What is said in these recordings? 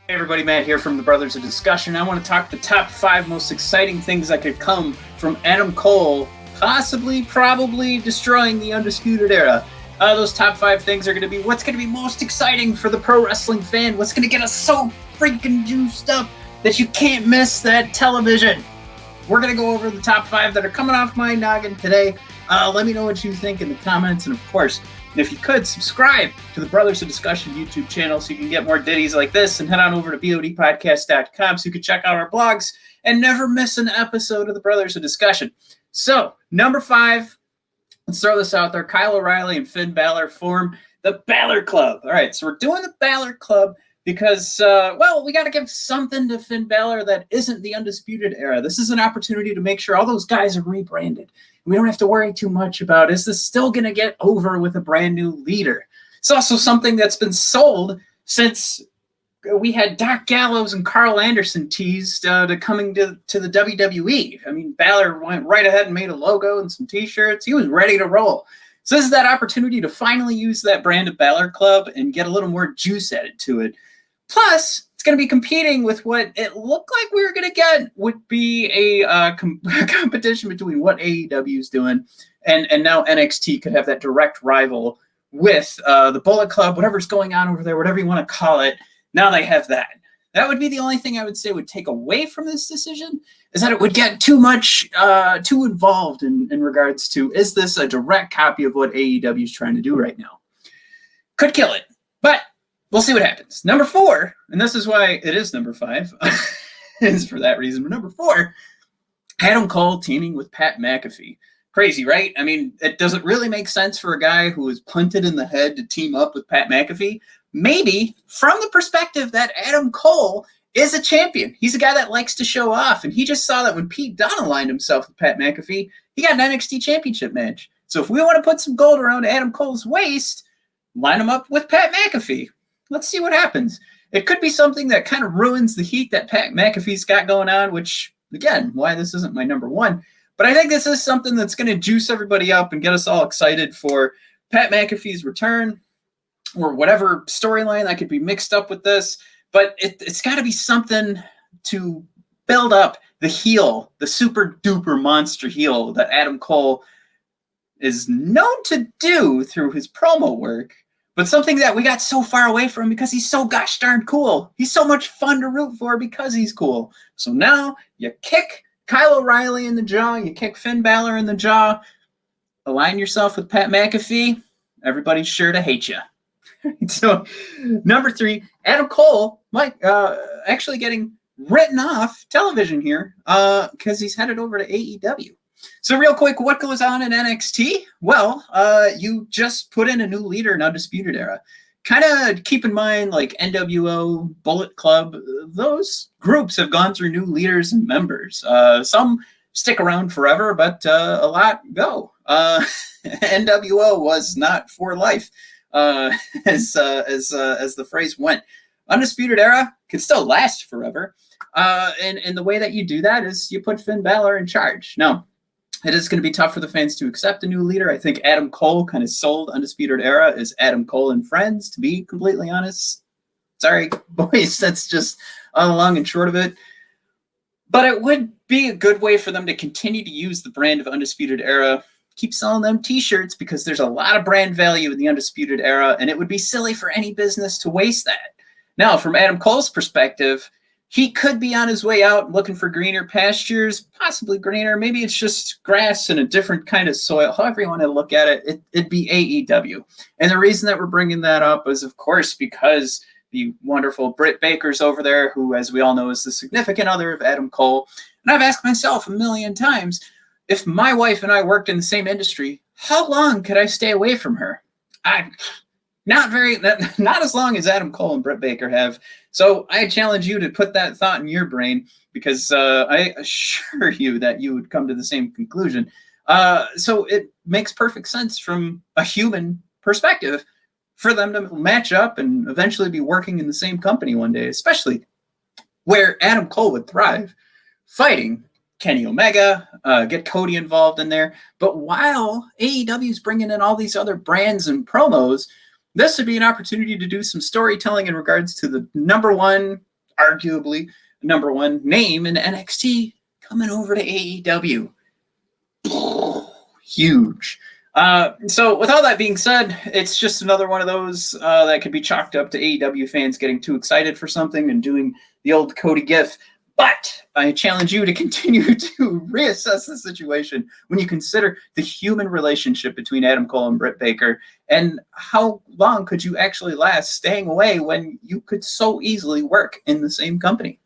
Hey everybody, Matt here from the Brothers of Discussion. I want to talk the top 5 most exciting things that could come from Adam Cole probably destroying the Undisputed Era. Those top 5 things are going to be what's going to be most exciting for the pro wrestling fan, what's going to get us so freaking juiced up that you can't miss that television. We're going to go over the top 5 that are coming off my noggin today. Let me know what you think in the comments, and of course, if you could, subscribe to the Brothers of Discussion YouTube channel so you can get more ditties like this, and head on over to bodpodcast.com so you can check out our blogs and never miss an episode of the Brothers of Discussion. So, number 5, let's throw this out there. Kyle O'Reilly and Finn Balor form the Balor Club. All right, so we're doing the Balor Club because, we got to give something to Finn Balor that isn't the Undisputed Era. This is an opportunity to make sure all those guys are rebranded. We don't have to worry too much about, is this still going to get over with a brand new leader? It's also something that's been sold since we had Doc Gallows and Carl Anderson teased to coming to the WWE. I mean, Balor went right ahead and made a logo and some T-shirts. He was ready to roll. So this is that opportunity to finally use that brand of Balor Club and get a little more juice added to it. Plus, it's going to be competing with what it looked like we were going to get would be a competition between what AEW is doing, and now NXT could have that direct rival with the Bullet Club, whatever's going on over there, whatever you want to call it. Now they have that. That would be the only thing I would say would take away from this decision, is that it would get too much, too involved in regards to, is this a direct copy of what AEW is trying to do right now? Could kill it, but we'll see what happens. Number 4, and this is why it is number 5, is for that reason. But number 4, Adam Cole teaming with Pat McAfee. Crazy, right? I mean, does it really make sense for a guy who was punted in the head to team up with Pat McAfee? Maybe from the perspective that Adam Cole is a champion. He's a guy that likes to show off, and he just saw that when Pete Dunne aligned himself with Pat McAfee, he got an NXT Championship match. So if we want to put some gold around Adam Cole's waist, line him up with Pat McAfee. Let's see what happens. It could be something that kind of ruins the heat that Pat McAfee's got going on, which, again, why this isn't my number 1. But I think this is something that's going to juice everybody up and get us all excited for Pat McAfee's return or whatever storyline that could be mixed up with this. But it's got to be something to build up the heel, the super duper monster heel that Adam Cole is known to do through his promo work. But something that we got so far away from because he's so gosh darn cool. He's so much fun to root for because he's cool. So now you kick Kyle O'Reilly in the jaw, you kick Finn Balor in the jaw, align yourself with Pat McAfee, everybody's sure to hate you. So number 3, Adam Cole might actually getting written off television here because he's headed over to AEW. So real quick, what goes on in NXT? Well, you just put in a new leader in Undisputed Era. Kind of keep in mind, like NWO, Bullet Club, those groups have gone through new leaders and members. Some stick around forever, but a lot go. NWO was not for life, as the phrase went. Undisputed Era can still last forever. And the way that you do that is you put Finn Balor in charge. Now, it is going to be tough for the fans to accept a new leader. I think Adam Cole kind of sold Undisputed Era as Adam Cole and Friends, to be completely honest. Sorry, boys, that's just all long and short of it. But it would be a good way for them to continue to use the brand of Undisputed Era, keep selling them T-shirts, because there's a lot of brand value in the Undisputed Era, and it would be silly for any business to waste that. Now, from Adam Cole's perspective, he could be on his way out looking for greener pastures, possibly greener. Maybe it's just grass and a different kind of soil. However you want to look at it, it'd be AEW. And the reason that we're bringing that up is, of course, because the wonderful Britt Baker's over there, who, as we all know, is the significant other of Adam Cole. And I've asked myself a million times, if my wife and I worked in the same industry, how long could I stay away from her? Not as long as Adam Cole and Britt Baker have. So I challenge you to put that thought in your brain, because I assure you that you would come to the same conclusion. So it makes perfect sense from a human perspective for them to match up and eventually be working in the same company one day, especially where Adam Cole would thrive, fighting Kenny Omega, get Cody involved in there. But while AEW is bringing in all these other brands and promos, this would be an opportunity to do some storytelling in regards to the number one arguably number one name in NXT coming over to AEW. Huge. So with all that being said, it's just another one of those that could be chalked up to AEW fans getting too excited for something and doing the old Cody gif. But I challenge you to continue to reassess the situation when you consider the human relationship between Adam Cole and Britt Baker, and how long could you actually last staying away when you could so easily work in the same company.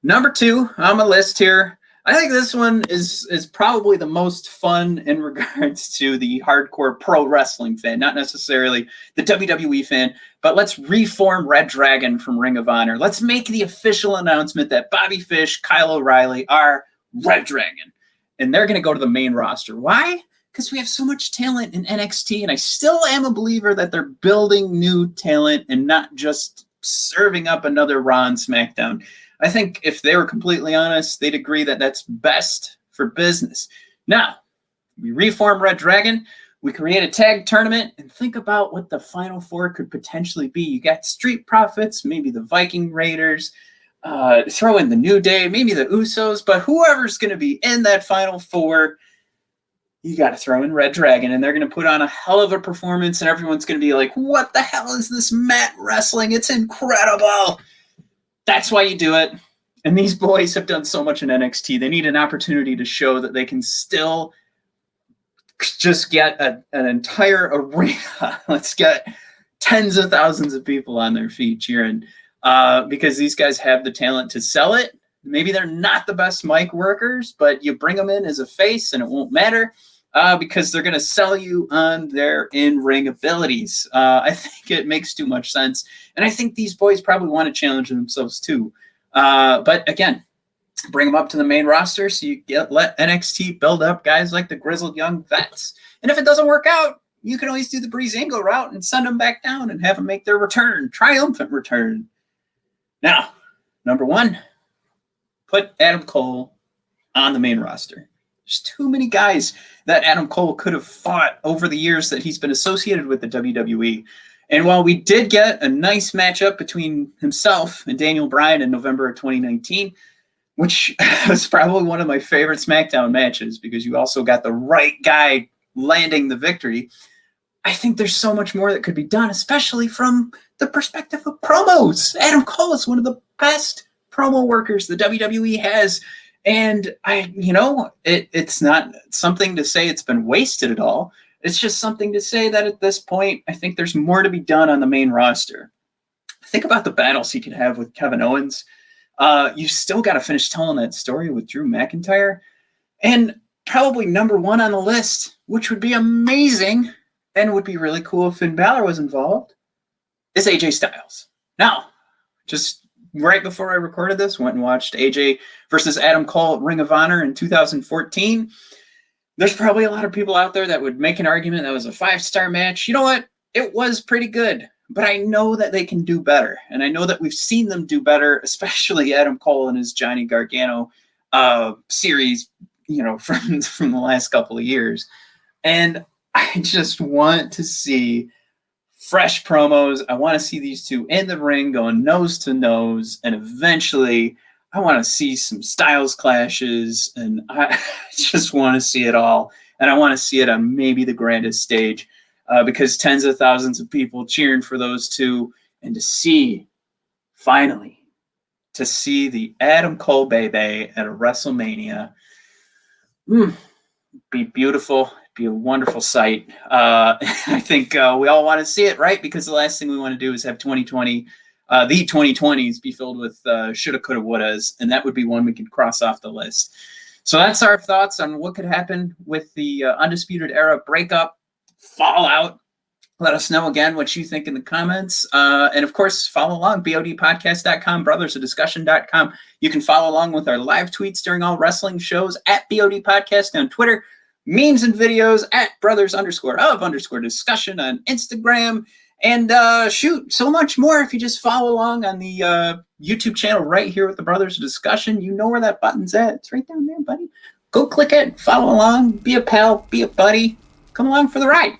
Number 2 on my list here, I think this one is probably the most fun in regards to the hardcore pro wrestling fan, not necessarily the WWE fan, but let's reform reDRagon from Ring of Honor. Let's make the official announcement that Bobby Fish, Kyle O'Reilly are reDRagon, and they're going to go to the main roster. Why? Because we have so much talent in NXT, and I still am a believer that they're building new talent and not just serving up another Raw and SmackDown. I think if they were completely honest, they'd agree that that's best for business. Now, we reform reDRagon, we create a tag tournament, and think about what the Final Four could potentially be. You got Street Profits, maybe the Viking Raiders, throw in the New Day, maybe the Usos, but whoever's going to be in that Final Four, you got to throw in reDRagon, and they're going to put on a hell of a performance, and everyone's going to be like, what the hell is this mat wrestling? It's incredible. That's why you do it. And these boys have done so much in NXT. They need an opportunity to show that they can still just get an entire arena. Let's get tens of thousands of people on their feet cheering, because these guys have the talent to sell it. Maybe they're not the best mic workers, but you bring them in as a face and it won't matter, because they're going to sell you on their in-ring abilities. I think it makes too much sense. And I think these boys probably want to challenge themselves too. But again, bring them up to the main roster so you let NXT build up guys like the grizzled young vets. And if it doesn't work out, you can always do the Breezango route and send them back down and have them make their return, triumphant return. Now, number 1, put Adam Cole on the main roster. There's too many guys that Adam Cole could have fought over the years that he's been associated with the WWE. And while we did get a nice matchup between himself and Daniel Bryan in November of 2019, which was probably one of my favorite SmackDown matches because you also got the right guy landing the victory, I think there's so much more that could be done, especially from the perspective of promos. Adam Cole is one of the best promo workers the WWE has. And it's not something to say it's been wasted at all. It's just something to say that at this point, I think there's more to be done on the main roster. Think about the battles he could have with Kevin Owens. You've still got to finish telling that story with Drew McIntyre. And probably number 1 on the list, which would be amazing and would be really cool if Finn Balor was involved, is AJ Styles. Now, just right before I recorded this, went and watched AJ versus Adam Cole at Ring of Honor in 2014. There's probably a lot of people out there that would make an argument that was a 5-star match. You know what? It was pretty good, but I know that they can do better. And I know that we've seen them do better, especially Adam Cole and his Johnny Gargano series, from the last couple of years. And I just want to see fresh promos. I want to see these two in the ring going nose to nose, and eventually I want to see some styles clashes, and I just want to see it all. And I want to see it on maybe the grandest stage, because tens of thousands of people cheering for those two, and to see, finally, to see the Adam Cole baby at a WrestleMania, be beautiful, be a wonderful sight. I think we all want to see it, right? Because the last thing we want to do is have 2020, the 2020s be filled with shoulda, coulda, wouldas, and that would be one we could cross off the list. So that's our thoughts on what could happen with the Undisputed Era breakup, fallout. Let us know again what you think in the comments. And of course, follow along, bodpodcast.com, brothersofdiscussion.com. You can follow along with our live tweets during all wrestling shows at BOD Podcast on Twitter, memes and videos at brothers_of_discussion on Instagram, and so much more if you just follow along on the YouTube channel right here with the Brothers of Discussion. You know where that button's at. It's right down there, buddy. Go click it, follow along, be a pal, be a buddy. Come along for the ride.